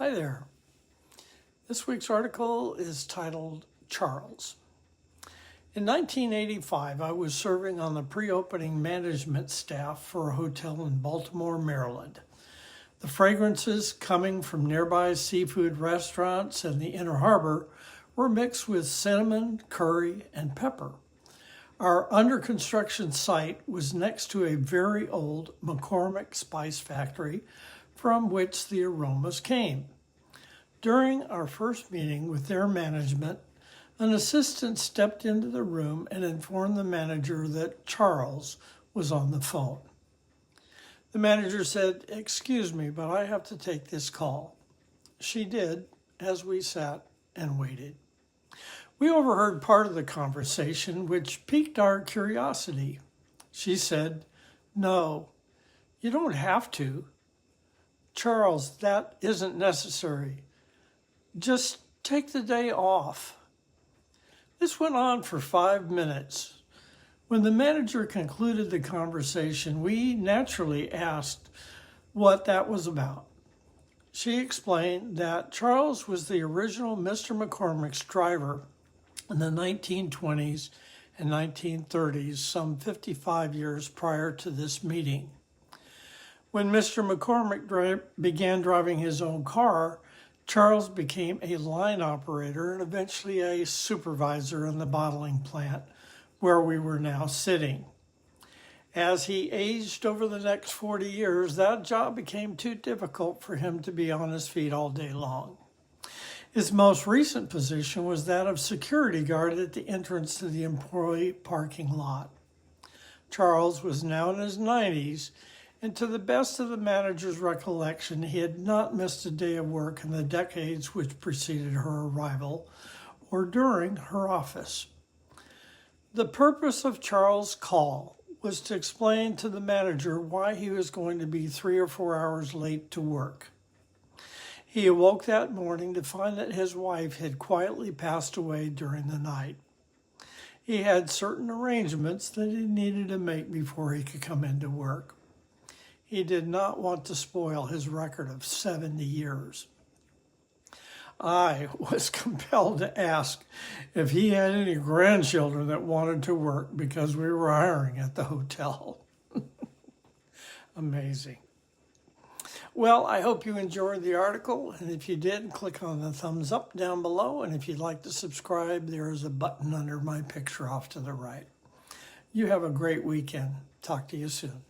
Hi there. This week's article is titled Charles. In 1985, I was serving on the pre-opening management staff for a hotel in Baltimore, Maryland. The fragrances coming from nearby seafood restaurants and the Inner Harbor were mixed with cinnamon, curry, and pepper. Our under construction site was next to a very old McCormick spice factory from which the aromas came. During our first meeting with their management, an assistant stepped into the room and informed the manager that Charles was on the phone. The manager said, "Excuse me, but I have to take this call." She did, as we sat and waited. We overheard part of the conversation, which piqued our curiosity. She said, "No, you don't have to. Charles, that isn't necessary. Just take the day off." This went on for 5 minutes. When the manager concluded the conversation, we naturally asked what that was about. She explained that Charles was the original Mr. McCormick's driver in the 1920s and 1930s, some 55 years prior to this meeting. When Mr. McCormick began driving his own car, Charles became a line operator and eventually a supervisor in the bottling plant where we were now sitting. As he aged over the next 40 years, that job became too difficult for him to be on his feet all day long. His most recent position was that of security guard at the entrance to the employee parking lot. Charles was now in his 90s, and to the best of the manager's recollection, he had not missed a day of work in the decades which preceded her arrival or during her office. The purpose of Charles' call was to explain to the manager why he was going to be 3 or 4 hours late to work. He awoke that morning to find that his wife had quietly passed away during the night. He had certain arrangements that he needed to make before he could come into work. He did not want to spoil his record of 70 years. I was compelled to ask if he had any grandchildren that wanted to work because we were hiring at the hotel. Amazing. Well, I hope you enjoyed the article, and if you did, click on the thumbs up down below, and if you'd like to subscribe, there is a button under my picture off to the right. You have a great weekend. Talk to you soon.